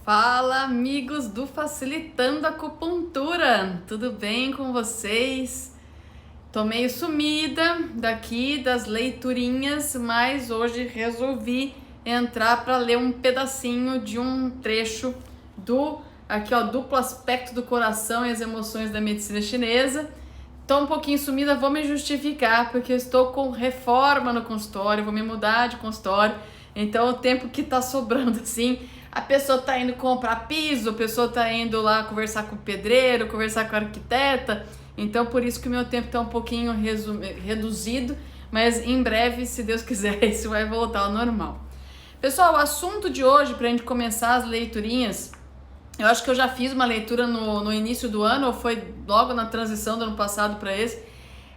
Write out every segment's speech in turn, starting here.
Fala, amigos do Facilitando Acupuntura, tudo bem com vocês? Tô meio sumida daqui das leiturinhas, mas hoje resolvi entrar para ler um pedacinho de um trecho do Duplo Aspecto do Coração e as Emoções da Medicina Chinesa. Tô um pouquinho sumida, vou me justificar, porque eu estou com reforma no consultório, vou me mudar de consultório, então o tempo que tá sobrando assim, a pessoa tá indo comprar piso, a pessoa tá indo lá conversar com o pedreiro, conversar com a arquiteta, então por isso que o meu tempo tá um pouquinho reduzido, mas em breve, se Deus quiser, isso vai voltar ao normal. Pessoal, o assunto de hoje, pra gente começar as leiturinhas, eu acho que eu já fiz uma leitura no início do ano, ou foi logo na transição do ano passado para esse,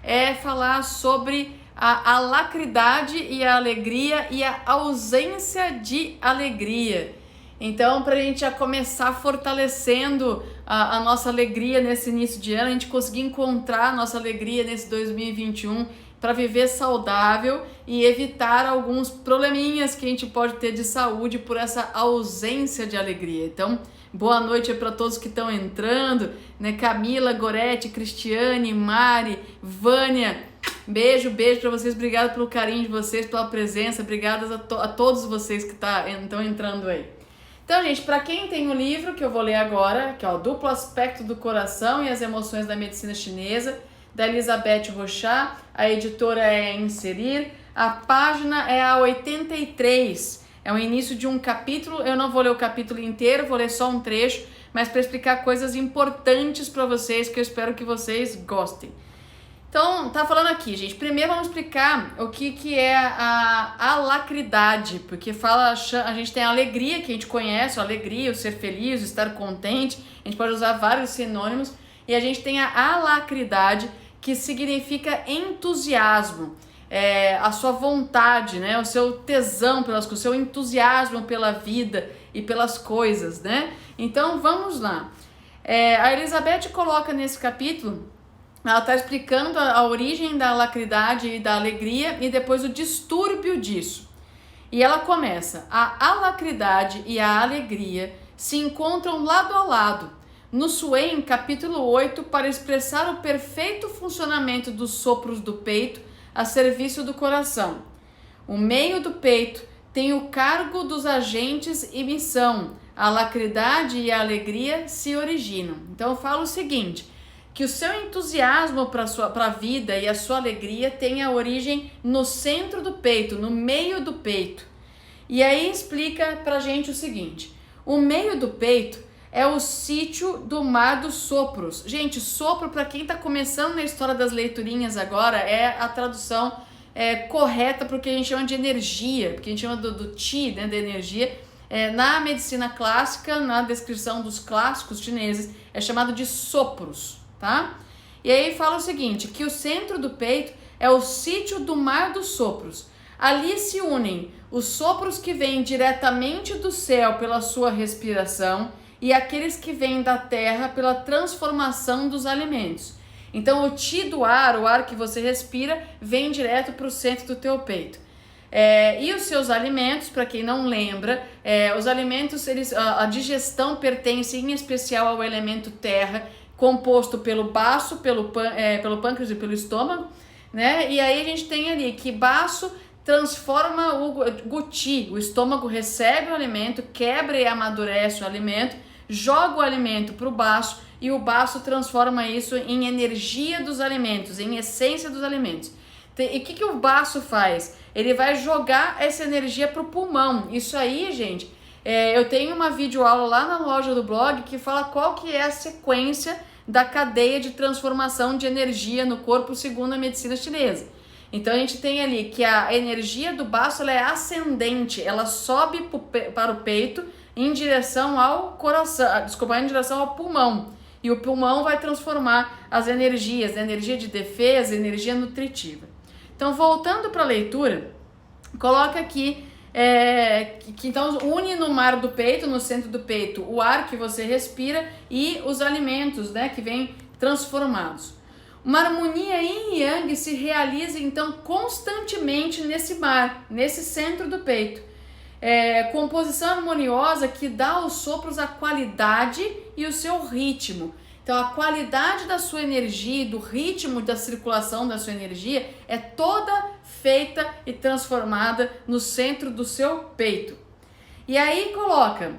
é falar sobre a alacridade e a alegria e a ausência de alegria. Então, para a gente já começar fortalecendo a nossa alegria nesse início de ano, a gente conseguir encontrar a nossa alegria nesse 2021 para viver saudável e evitar alguns probleminhas que a gente pode ter de saúde por essa ausência de alegria. Então, boa noite para todos que estão entrando, né? Camila, Gorete, Cristiane, Mari, Vânia, beijo para vocês, obrigado pelo carinho de vocês, pela presença, obrigada a todos vocês que estão entrando aí. Então, gente, para quem tem o livro que eu vou ler agora, que é o Duplo Aspecto do Coração e as Emoções da Medicina Chinesa, da Elizabeth Rochat, a editora é Inserir, a página é a 83, é o início de um capítulo, eu não vou ler o capítulo inteiro, vou ler só um trecho, mas para explicar coisas importantes para vocês, que eu espero que vocês gostem. Então, tá falando aqui, gente, primeiro vamos explicar o que é a alacridade, porque a gente tem a alegria, que a gente conhece, a alegria, o ser feliz, o estar contente, a gente pode usar vários sinônimos, e a gente tem a alacridade, que significa entusiasmo, a sua vontade, né, o seu tesão pelas coisas, o seu entusiasmo pela vida e pelas coisas, né? Então, vamos lá. A Elizabeth coloca nesse capítulo, ela está explicando a origem da alacridade e da alegria e depois o distúrbio disso. E ela começa: a alacridade e a alegria se encontram lado a lado. No Suen, capítulo 8, para expressar o perfeito funcionamento dos sopros do peito a serviço do coração. O meio do peito tem o cargo dos agentes e missão. A alacridade e a alegria se originam. Então eu falo o seguinte, que o seu entusiasmo para a vida e a sua alegria tem a origem no centro do peito, no meio do peito. E aí explica pra gente o seguinte: o meio do peito é o sítio do mar dos sopros. Gente, sopro, para quem tá começando na história das leiturinhas agora, é a tradução correta para o que a gente chama de energia, porque a gente chama do Qi, né, da energia. Na medicina clássica, na descrição dos clássicos chineses, é chamado de sopros. Tá? E aí fala o seguinte, que o centro do peito é o sítio do mar dos sopros. Ali se unem os sopros que vêm diretamente do céu pela sua respiração e aqueles que vêm da terra pela transformação dos alimentos. Então o Qi do ar, o ar que você respira, vem direto para o centro do teu peito. E os seus alimentos, para quem não lembra, os alimentos, a digestão pertence em especial ao elemento terra, composto pelo baço, pelo pâncreas e pelo estômago, né? E aí a gente tem ali que baço transforma o Qi, o estômago recebe o alimento, quebra e amadurece o alimento, joga o alimento para o baço e o baço transforma isso em energia dos alimentos, em essência dos alimentos. E o que o baço faz? Ele vai jogar essa energia para o pulmão. Isso aí, gente, eu tenho uma videoaula lá na loja do blog que fala qual que é a sequência da cadeia de transformação de energia no corpo segundo a medicina chinesa. Então a gente tem ali que a energia do baço ela é ascendente, ela sobe para o peito em direção ao coração, em direção ao pulmão. E o pulmão vai transformar as energias, a energia de defesa, a energia nutritiva. Então, voltando para a leitura, coloca aqui que então une no mar do peito, no centro do peito, o ar que você respira e os alimentos, né, que vêm transformados. Uma harmonia yin e yang se realiza então constantemente nesse mar, nesse centro do peito. composição harmoniosa que dá aos sopros a qualidade e o seu ritmo. Então a qualidade da sua energia, do ritmo da circulação da sua energia é toda feita e transformada no centro do seu peito. E aí coloca,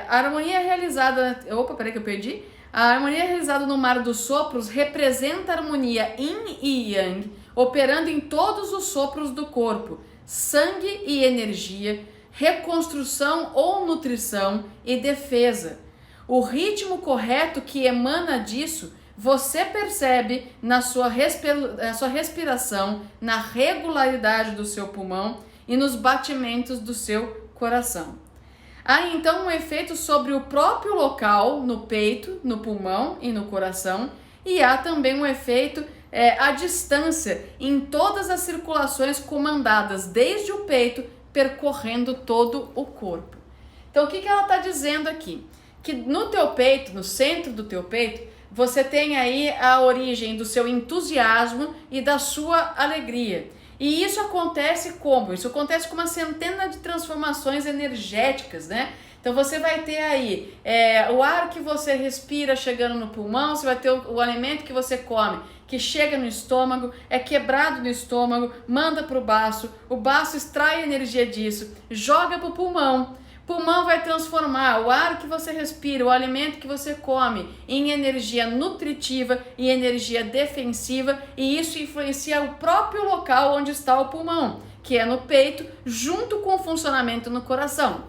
a harmonia realizada... Opa, peraí que eu perdi. A harmonia realizada no mar dos sopros representa a harmonia yin e yang, operando em todos os sopros do corpo, sangue e energia, reconstrução ou nutrição e defesa. O ritmo correto que emana disso, você percebe na sua respiração, na regularidade do seu pulmão e nos batimentos do seu coração. Há então um efeito sobre o próprio local, no peito, no pulmão e no coração, e há também um efeito à distância em todas as circulações comandadas desde o peito, percorrendo todo o corpo. Então o que ela está dizendo aqui? Que no teu peito, no centro do teu peito, você tem aí a origem do seu entusiasmo e da sua alegria. E isso acontece como? Isso acontece com uma centena de transformações energéticas, né? Então você vai ter aí o ar que você respira chegando no pulmão, você vai ter o alimento que você come, que chega no estômago, é quebrado no estômago, manda para o baço extrai energia disso, joga para o pulmão. Pulmão vai transformar o ar que você respira, o alimento que você come em energia nutritiva e energia defensiva, e isso influencia o próprio local onde está o pulmão, que é no peito, junto com o funcionamento no coração.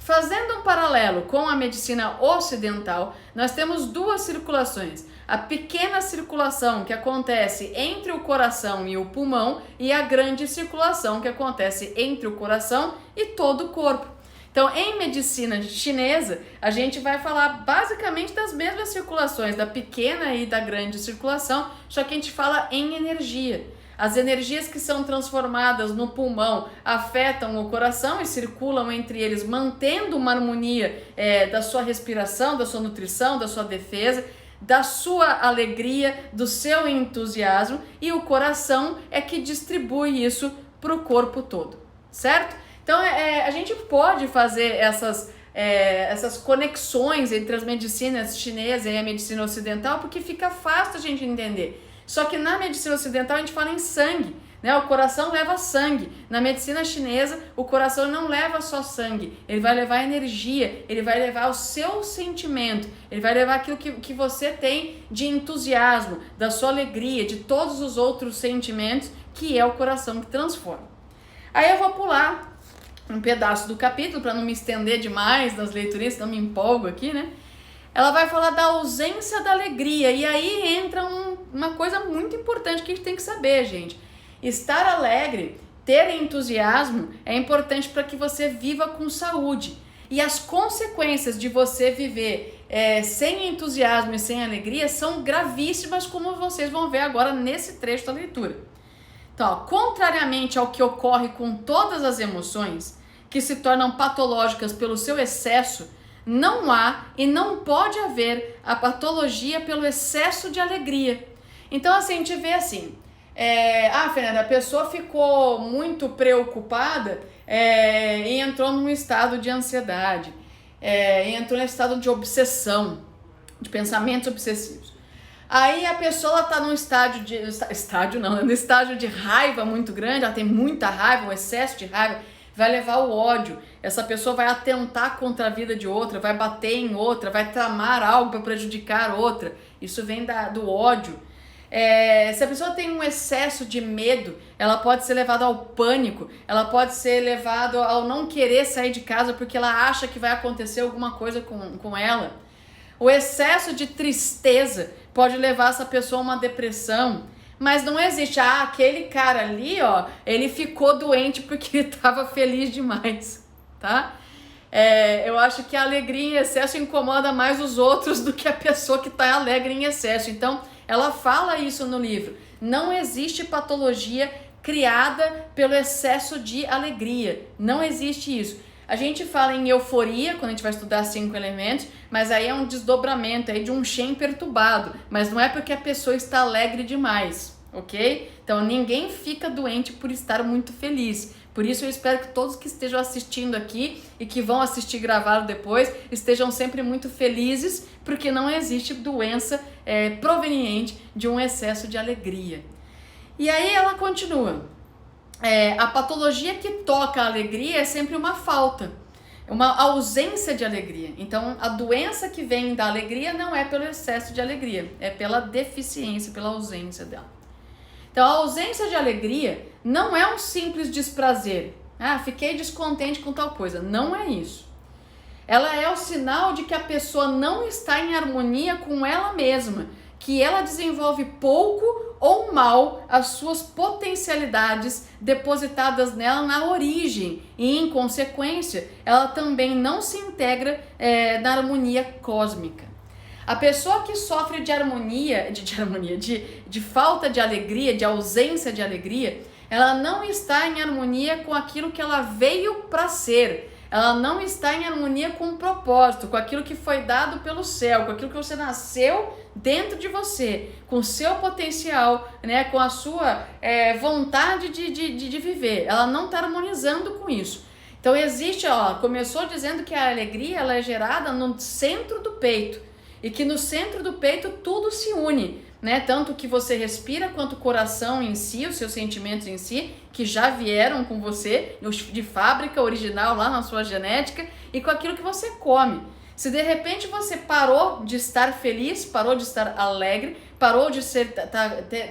Fazendo um paralelo com a medicina ocidental, nós temos duas circulações. A pequena circulação que acontece entre o coração e o pulmão e a grande circulação que acontece entre o coração e todo o corpo. Então, em medicina chinesa, a gente vai falar basicamente das mesmas circulações, da pequena e da grande circulação, só que a gente fala em energia. As energias que são transformadas no pulmão afetam o coração e circulam entre eles, mantendo uma harmonia da sua respiração, da sua nutrição, da sua defesa, da sua alegria, do seu entusiasmo, e o coração é que distribui isso para o corpo todo, certo? Então, a gente pode fazer essas conexões entre as medicinas chinesas e a medicina ocidental, porque fica fácil a gente entender. Só que na medicina ocidental a gente fala em sangue, né? O coração leva sangue. Na medicina chinesa, o coração não leva só sangue, ele vai levar energia, ele vai levar o seu sentimento, ele vai levar aquilo que você tem de entusiasmo, da sua alegria, de todos os outros sentimentos, que é o coração que transforma. Aí eu vou pular um pedaço do capítulo para não me estender demais nas leituras, não me empolgo aqui, né? Ela vai falar da ausência da alegria, e aí entra uma coisa muito importante que a gente tem que saber, gente. Estar alegre, ter entusiasmo é importante para que você viva com saúde. E as consequências de você viver sem entusiasmo e sem alegria são gravíssimas, como vocês vão ver agora nesse trecho da leitura. Então, ó, contrariamente ao que ocorre com todas as emoções, que se tornam patológicas pelo seu excesso, não há e não pode haver a patologia pelo excesso de alegria. Então, assim, a gente vê assim, Fernanda, a pessoa ficou muito preocupada e entrou num estado de ansiedade, entrou num estado de obsessão, de pensamentos obsessivos. Aí a pessoa está num no estágio de raiva muito grande, ela tem muita raiva, um excesso de raiva, vai levar ao ódio. Essa pessoa vai atentar contra a vida de outra, vai bater em outra, vai tramar algo para prejudicar outra. Isso vem do ódio. Se a pessoa tem um excesso de medo, ela pode ser levada ao pânico, ela pode ser levada ao não querer sair de casa porque ela acha que vai acontecer alguma coisa com ela. O excesso de tristeza pode levar essa pessoa a uma depressão, mas não existe, aquele cara ali, ó, ele ficou doente porque ele estava feliz demais, tá? Eu acho que a alegria em excesso incomoda mais os outros do que a pessoa que está alegre em excesso. Então, ela fala isso no livro. Não existe patologia criada pelo excesso de alegria. Não existe isso. A gente fala em euforia quando a gente vai estudar 5 elementos, mas aí é um desdobramento aí de um Shen perturbado. Mas não é porque a pessoa está alegre demais, ok? Então ninguém fica doente por estar muito feliz. Por isso eu espero que todos que estejam assistindo aqui e que vão assistir gravado depois estejam sempre muito felizes, porque não existe doença proveniente de um excesso de alegria. E aí ela continua. A patologia que toca a alegria é sempre uma falta, uma ausência de alegria. Então, a doença que vem da alegria não é pelo excesso de alegria, é pela deficiência, pela ausência dela. Então, a ausência de alegria não é um simples desprazer. Fiquei descontente com tal coisa. Não é isso. Ela é o sinal de que a pessoa não está em harmonia com ela mesma, que ela desenvolve pouco ou mal as suas potencialidades depositadas nela na origem e, em consequência, ela também não se integra na harmonia cósmica. A pessoa que sofre de falta de alegria, de ausência de alegria, ela não está em harmonia com aquilo que ela veio para ser. Ela não está em harmonia com o propósito, com aquilo que foi dado pelo céu, com aquilo que você nasceu dentro de você, com o seu potencial, né, com a sua vontade de viver. Ela não está harmonizando com isso. Então começou dizendo que a alegria ela é gerada no centro do peito e que no centro do peito tudo se une, né? Tanto que você respira quanto o coração em si, os seus sentimentos em si, que já vieram com você de fábrica original lá na sua genética, e com aquilo que você come. Se de repente você parou de estar feliz, parou de estar alegre, parou de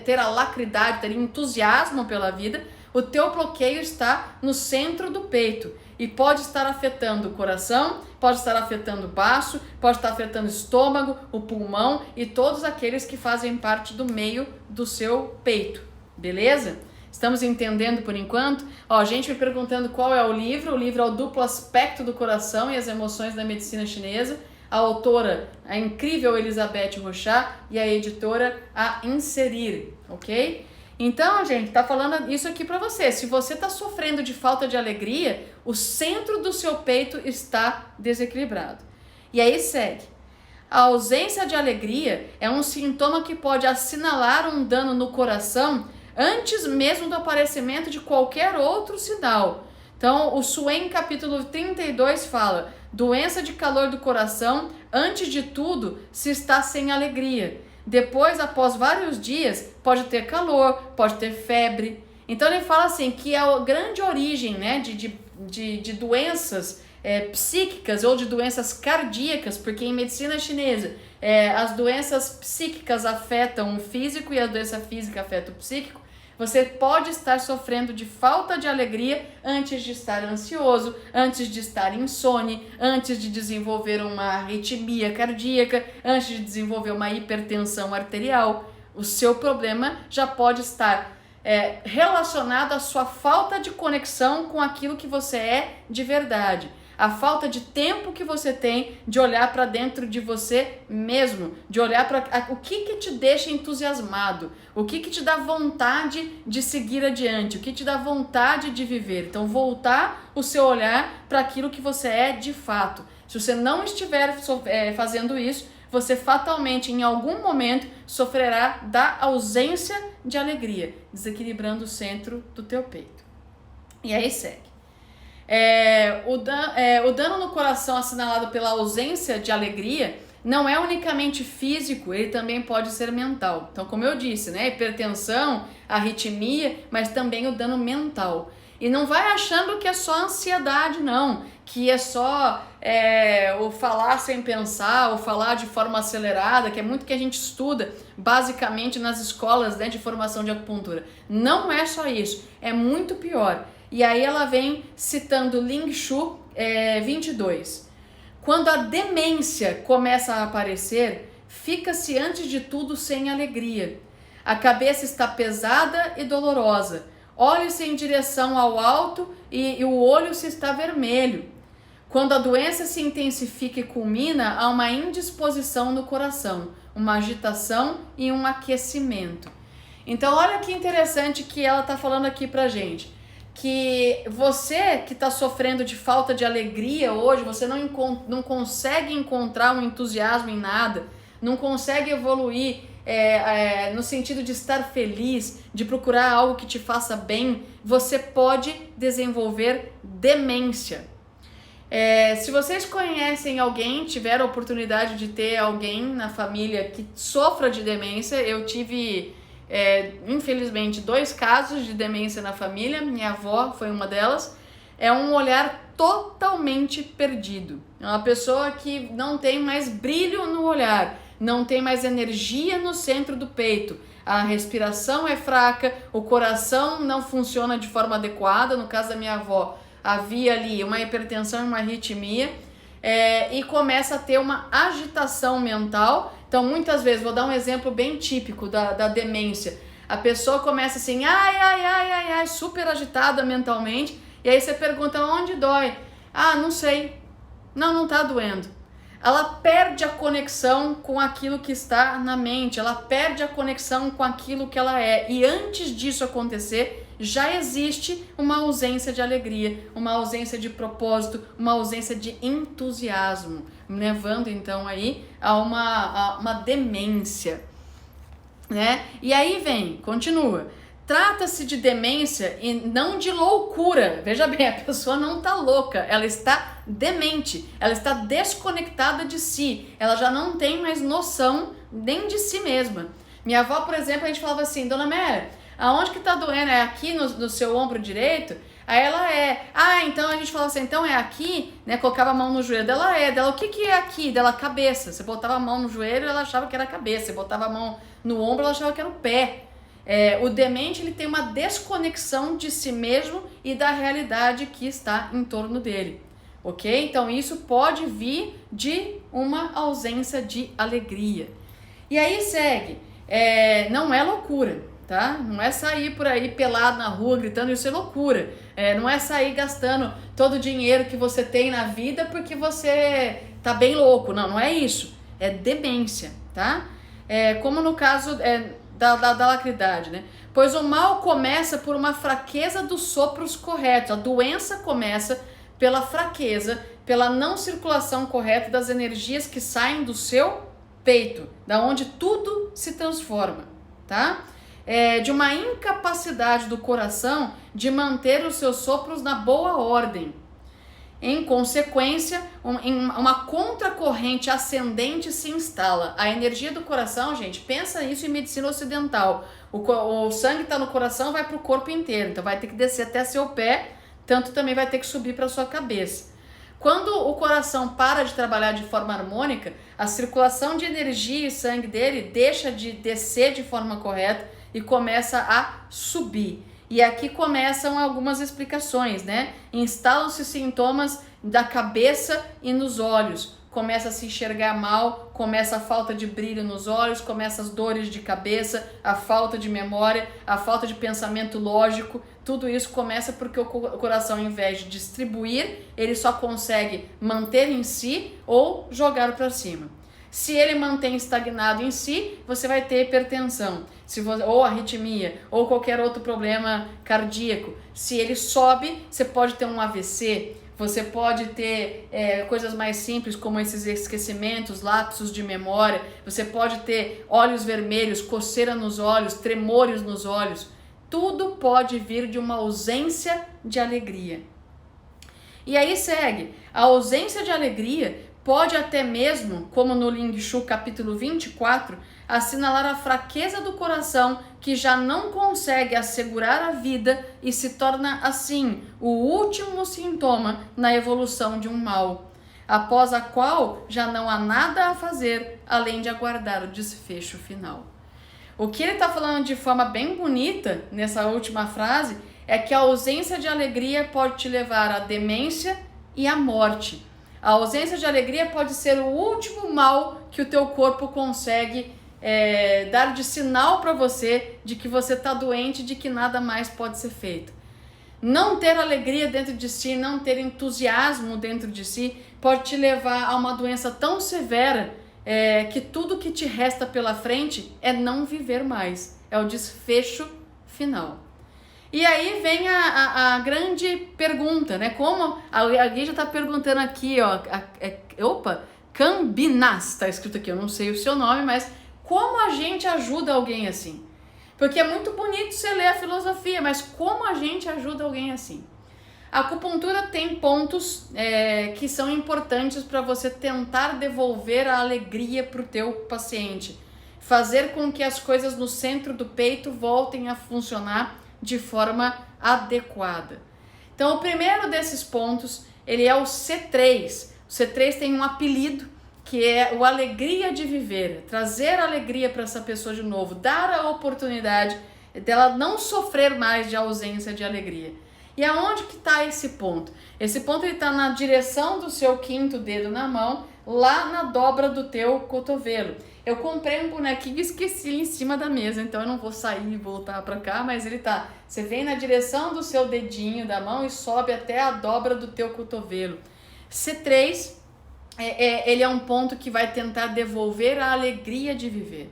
ter alacridade, ter entusiasmo pela vida, o teu bloqueio está no centro do peito e pode estar afetando o coração, pode estar afetando o baço, pode estar afetando o estômago, o pulmão e todos aqueles que fazem parte do meio do seu peito, beleza? Estamos entendendo por enquanto? Gente me perguntando qual é o livro é o Duplo Aspecto do Coração e as Emoções da Medicina Chinesa. A autora, a incrível Elizabeth Rochat, e a editora, a Inserir, ok? Então, gente, tá falando isso aqui para você. Se você tá sofrendo de falta de alegria, o centro do seu peito está desequilibrado. E aí segue. A ausência de alegria é um sintoma que pode assinalar um dano no coração antes mesmo do aparecimento de qualquer outro sinal. Então, o Suen, capítulo 32, fala: doença de calor do coração, antes de tudo, se está sem alegria. Depois, após vários dias, pode ter calor, pode ter febre. Então ele fala assim que a grande origem, né, de doenças psíquicas ou de doenças cardíacas, porque em medicina chinesa as doenças psíquicas afetam o físico e a doença física afeta o psíquico. Você pode estar sofrendo de falta de alegria antes de estar ansioso, antes de estar insone, antes de desenvolver uma arritmia cardíaca, antes de desenvolver uma hipertensão arterial. O seu problema já pode estar relacionado à sua falta de conexão com aquilo que você é de verdade. A falta de tempo que você tem de olhar para dentro de você mesmo, de olhar para o que te deixa entusiasmado, o que te dá vontade de seguir adiante, o que te dá vontade de viver. Então, voltar o seu olhar para aquilo que você é de fato. Se você não estiver fazendo isso, você fatalmente, em algum momento, sofrerá da ausência de alegria, desequilibrando o centro do teu peito. E aí segue. O dano no coração assinalado pela ausência de alegria não é unicamente físico, ele também pode ser mental. Então, como eu disse, né, hipertensão, arritmia, mas também o dano mental. E não vai achando que é só ansiedade, não, que é só o falar sem pensar, ou falar de forma acelerada, que é muito que a gente estuda basicamente nas escolas, né, de formação de acupuntura. Não é só isso, é muito pior. E aí ela vem citando Ling Shu 22. Quando a demência começa a aparecer, fica-se antes de tudo sem alegria. A cabeça está pesada e dolorosa. Olhe-se em direção ao alto e o olho se está vermelho. Quando a doença se intensifica e culmina, há uma indisposição no coração, uma agitação e um aquecimento. Então olha que interessante que ela está falando aqui pra gente. Que você que está sofrendo de falta de alegria hoje, você não consegue encontrar um entusiasmo em nada, não consegue evoluir no sentido de estar feliz, de procurar algo que te faça bem, você pode desenvolver demência. Se vocês conhecem alguém, tiveram a oportunidade de ter alguém na família que sofra de demência, eu tive, infelizmente, 2 casos de demência na família, minha avó foi uma delas. É um olhar totalmente perdido, é uma pessoa que não tem mais brilho no olhar, não tem mais energia no centro do peito, a respiração é fraca, o coração não funciona de forma adequada. No caso da minha avó, havia ali uma hipertensão e uma arritmia, e começa a ter uma agitação mental. Então, muitas vezes, vou dar um exemplo bem típico da demência, a pessoa começa assim, super agitada mentalmente, e aí você pergunta, onde dói? Ah, não sei, não tá doendo. Ela perde a conexão com aquilo que está na mente, ela perde a conexão com aquilo que ela é, e antes disso acontecer, já existe uma ausência de alegria, uma ausência de propósito, uma ausência de entusiasmo, levando então aí a uma demência, né? E aí continua. Trata-se de demência e não de loucura. Veja bem, a pessoa não está louca, ela está demente, ela está desconectada de si, ela já não tem mais noção nem de si mesma. Minha avó, por exemplo, a gente falava assim, Dona Mera, aonde que tá doendo? É aqui no seu ombro direito? Aí ela então a gente falava assim, então é aqui, né? Colocava a mão no joelho dela, dela, o que é aqui? Dela, cabeça. Você botava a mão no joelho, ela achava que era a cabeça, você botava a mão no ombro, ela achava que era o pé. O demente, ele tem uma desconexão de si mesmo e da realidade que está em torno dele, ok? Então isso pode vir de uma ausência de alegria. E aí segue, não é loucura, tá? Não é sair por aí pelado na rua gritando, isso é loucura. Não é sair gastando todo o dinheiro que você tem na vida porque você tá bem louco, não é isso. É demência, tá? Como no caso da lacridade, né? Pois o mal começa por uma fraqueza dos sopros corretos. A doença começa pela fraqueza, pela não circulação correta das energias que saem do seu peito, da onde tudo se transforma, tá? De uma incapacidade do coração de manter os seus sopros na boa ordem. Em consequência, uma contracorrente ascendente se instala. A energia do coração, gente, pensa isso em medicina ocidental. O sangue está no coração, vai para o corpo inteiro. Então vai ter que descer até seu pé, tanto também vai ter que subir para sua cabeça. Quando o coração para de trabalhar de forma harmônica, a circulação de energia e sangue dele deixa de descer de forma correta e começa a subir. E aqui começam algumas explicações, né? Instalam-se sintomas da cabeça e nos olhos. Começa a se enxergar mal, começa a falta de brilho nos olhos, começa as dores de cabeça, a falta de memória, a falta de pensamento lógico. Tudo isso começa porque o coração, ao invés de distribuir, ele só consegue manter em si ou jogar para cima. Se ele mantém estagnado em si, você vai ter hipertensão, ou arritmia, ou qualquer outro problema cardíaco. Se ele sobe, você pode ter um AVC, você pode ter coisas mais simples como esses esquecimentos, lapsos de memória, você pode ter olhos vermelhos, coceira nos olhos, tremores nos olhos. Tudo pode vir de uma ausência de alegria. E aí segue, a ausência de alegria pode até mesmo, como no Ling Shu capítulo 24, assinalar a fraqueza do coração que já não consegue assegurar a vida e se torna assim o último sintoma na evolução de um mal, após a qual já não há nada a fazer além de aguardar o desfecho final. O que ele está falando de forma bem bonita nessa última frase é que a ausência de alegria pode te levar à demência e à morte. A ausência de alegria pode ser o último mal que o teu corpo consegue dar de sinal para você de que você está doente, de que nada mais pode ser feito. Não ter alegria dentro de si, não ter entusiasmo dentro de si, pode te levar a uma doença tão severa que tudo que te resta pela frente é não viver mais. É o desfecho final. E aí vem a grande pergunta, né? Como alguém já está perguntando aqui, ó, Cambinas, está escrito aqui, eu não sei o seu nome, mas como a gente ajuda alguém assim? Porque é muito bonito você ler a filosofia, mas como a gente ajuda alguém assim? A acupuntura tem pontos que são importantes para você tentar devolver a alegria para o teu paciente. Fazer com que as coisas no centro do peito voltem a funcionar de forma adequada. Então, o primeiro desses pontos, ele é o C3. O C3 tem um apelido, que é o alegria de viver. Trazer alegria para essa pessoa de novo. Dar a oportunidade dela não sofrer mais de ausência de alegria. E aonde que está esse ponto? Esse ponto está na direção do seu quinto dedo na mão, lá na dobra do teu cotovelo. Eu comprei um bonequinho e esqueci em cima da mesa, então eu não vou sair e voltar para cá, mas ele tá. Você vem na direção do seu dedinho da mão e sobe até a dobra do teu cotovelo. C3, ele é um ponto que vai tentar devolver a alegria de viver.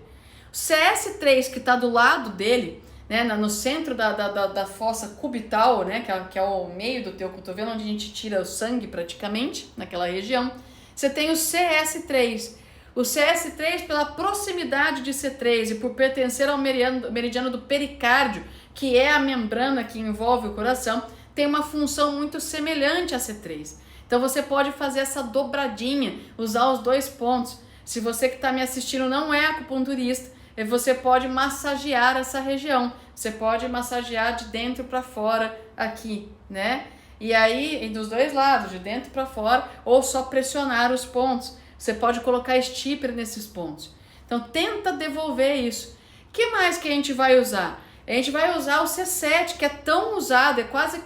O CS3, que está do lado dele, né, no centro da fossa cubital, né, que é o meio do teu cotovelo, onde a gente tira o sangue praticamente, naquela região, você tem o CS3. O CS3, pela proximidade de C3 e por pertencer ao meridiano do pericárdio, que é a membrana que envolve o coração, tem uma função muito semelhante a C3. Então você pode fazer essa dobradinha, usar os dois pontos. Se você que está me assistindo não é acupunturista, você pode massagear essa região. Você pode massagear de dentro para fora aqui, né? E aí, dos dois lados, de dentro para fora, ou só pressionar os pontos. Você pode colocar stipper nesses pontos. Então, tenta devolver isso. O que mais que a gente vai usar? A gente vai usar o C7, que é tão usado, é quase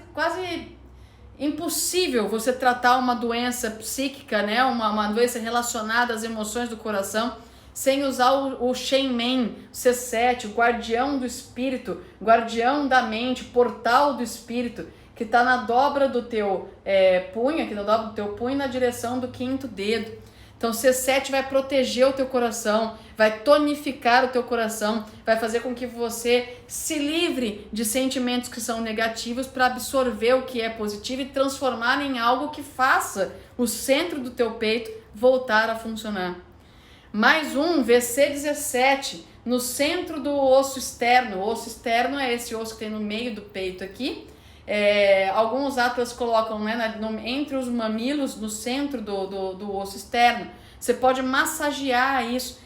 impossível você tratar uma doença psíquica, né? Uma doença relacionada às emoções do coração, sem usar o Shenmen, o C7, o guardião do espírito, guardião da mente, portal do espírito, que está na dobra do teu punho, aqui na dobra do teu punho, na direção do quinto dedo. Então, o C7 vai proteger o teu coração, vai tonificar o teu coração, vai fazer com que você se livre de sentimentos que são negativos para absorver o que é positivo e transformar em algo que faça o centro do teu peito voltar a funcionar. Mais um, VC17, no centro do osso externo. O osso externo é esse osso que tem no meio do peito aqui. Alguns atlas colocam, né, entre os mamilos, no centro do osso externo. Você pode massagear isso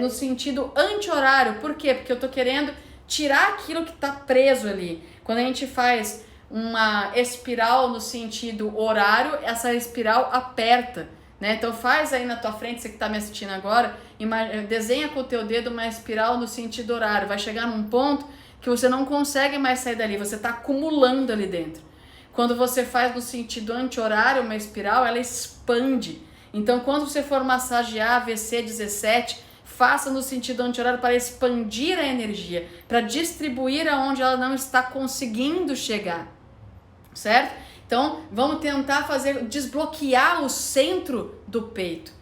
no sentido anti-horário. Por quê? Porque eu tô querendo tirar aquilo que está preso ali. Quando a gente faz uma espiral no sentido horário, essa espiral aperta, né? Então faz aí na tua frente, você que está me assistindo agora, desenha com o teu dedo uma espiral no sentido horário. Vai chegar num ponto que você não consegue mais sair dali, você está acumulando ali dentro. Quando você faz no sentido anti-horário uma espiral, ela expande. Então, quando você for massagear VC17, faça no sentido anti-horário para expandir a energia, para distribuir aonde ela não está conseguindo chegar, certo? Então, vamos tentar desbloquear o centro do peito.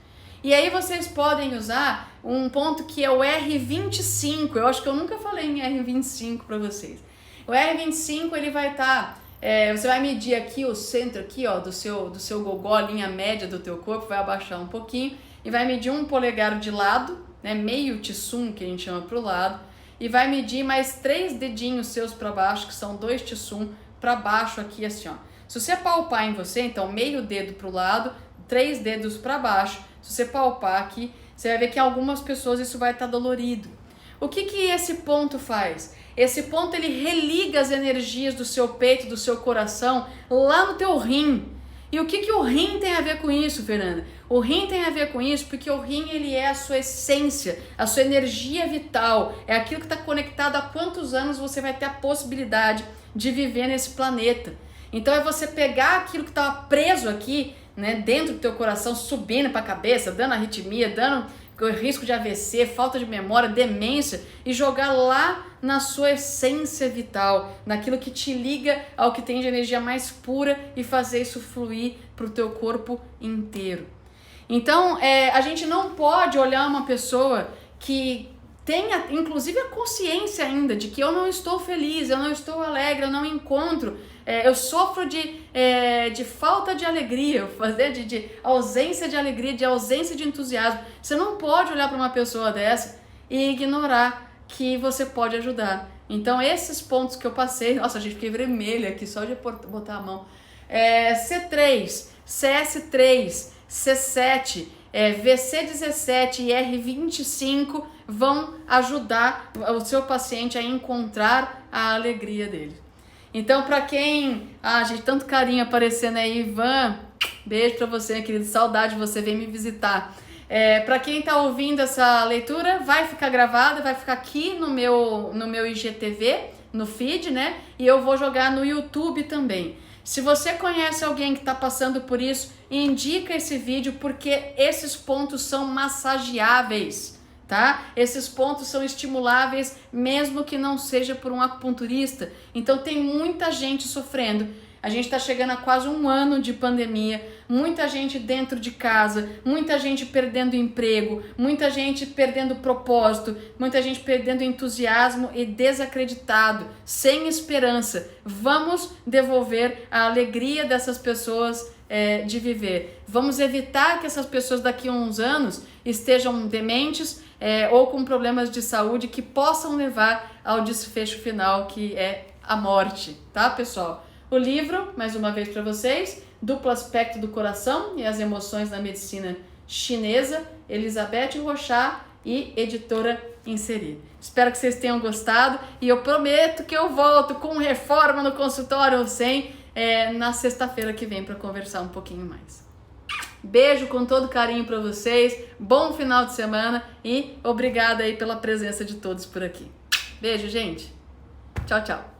E aí vocês podem usar um ponto que é o R25. Eu acho que eu nunca falei em R25 para vocês. O R25, ele vai estar... você vai medir aqui o centro aqui, ó, do seu gogó, a linha média do teu corpo, vai abaixar um pouquinho e vai medir um polegar de lado, né, meio tissum, que a gente chama para o lado, e vai medir mais 3 dedinhos seus para baixo, que são 2 tissum para baixo aqui, assim, ó. Se você palpar em você, então meio dedo para o lado, 3 dedos para baixo. Se você palpar aqui, você vai ver que em algumas pessoas isso vai estar dolorido. O que esse ponto faz? Esse ponto, ele religa as energias do seu peito, do seu coração, lá no teu rim. E o que o rim tem a ver com isso, Fernanda? O rim tem a ver com isso porque o rim, ele é a sua essência, a sua energia vital. É aquilo que está conectado a quantos anos você vai ter a possibilidade de viver nesse planeta. Então é você pegar aquilo que estava preso aqui, né, dentro do teu coração, subindo para a cabeça, dando arritmia, dando risco de AVC, falta de memória, demência, e jogar lá na sua essência vital, naquilo que te liga ao que tem de energia mais pura e fazer isso fluir para o teu corpo inteiro. Então, a gente não pode olhar uma pessoa que tenha, inclusive, a consciência ainda de que eu não estou feliz, eu não estou alegre, eu não encontro, eu sofro de falta de alegria, de ausência de alegria, de ausência de entusiasmo. Você não pode olhar para uma pessoa dessa e ignorar que você pode ajudar. Então esses pontos que eu passei, nossa, a gente fiquei vermelha aqui só de botar a mão. C3, CS3, C7, VC17 e R25 vão ajudar o seu paciente a encontrar a alegria dele. Então, para quem... gente, tanto carinho aparecendo aí, Ivan, beijo para você, querido, saudade de você, vem me visitar. Para quem está ouvindo essa leitura, vai ficar gravada, vai ficar aqui no meu IGTV, no feed, né? E eu vou jogar no YouTube também. Se você conhece alguém que está passando por isso, indica esse vídeo, porque esses pontos são massageáveis, tá? Esses pontos são estimuláveis, mesmo que não seja por um acupunturista. Então tem muita gente sofrendo. A gente está chegando a quase 1 ano de pandemia, muita gente dentro de casa, muita gente perdendo emprego, muita gente perdendo propósito, muita gente perdendo entusiasmo e desacreditado, sem esperança. Vamos devolver a alegria dessas pessoas de viver. Vamos evitar que essas pessoas daqui a uns anos estejam dementes ou com problemas de saúde que possam levar ao desfecho final, que é a morte, tá, pessoal? O livro, mais uma vez para vocês, Duplo Aspecto do Coração e as Emoções na Medicina Chinesa, Elizabeth Rochard e Editora Inserir. Espero que vocês tenham gostado e eu prometo que eu volto com Reforma no Consultório 100 na sexta-feira que vem para conversar um pouquinho mais. Beijo com todo carinho para vocês, bom final de semana e obrigada aí pela presença de todos por aqui. Beijo, gente. Tchau, tchau.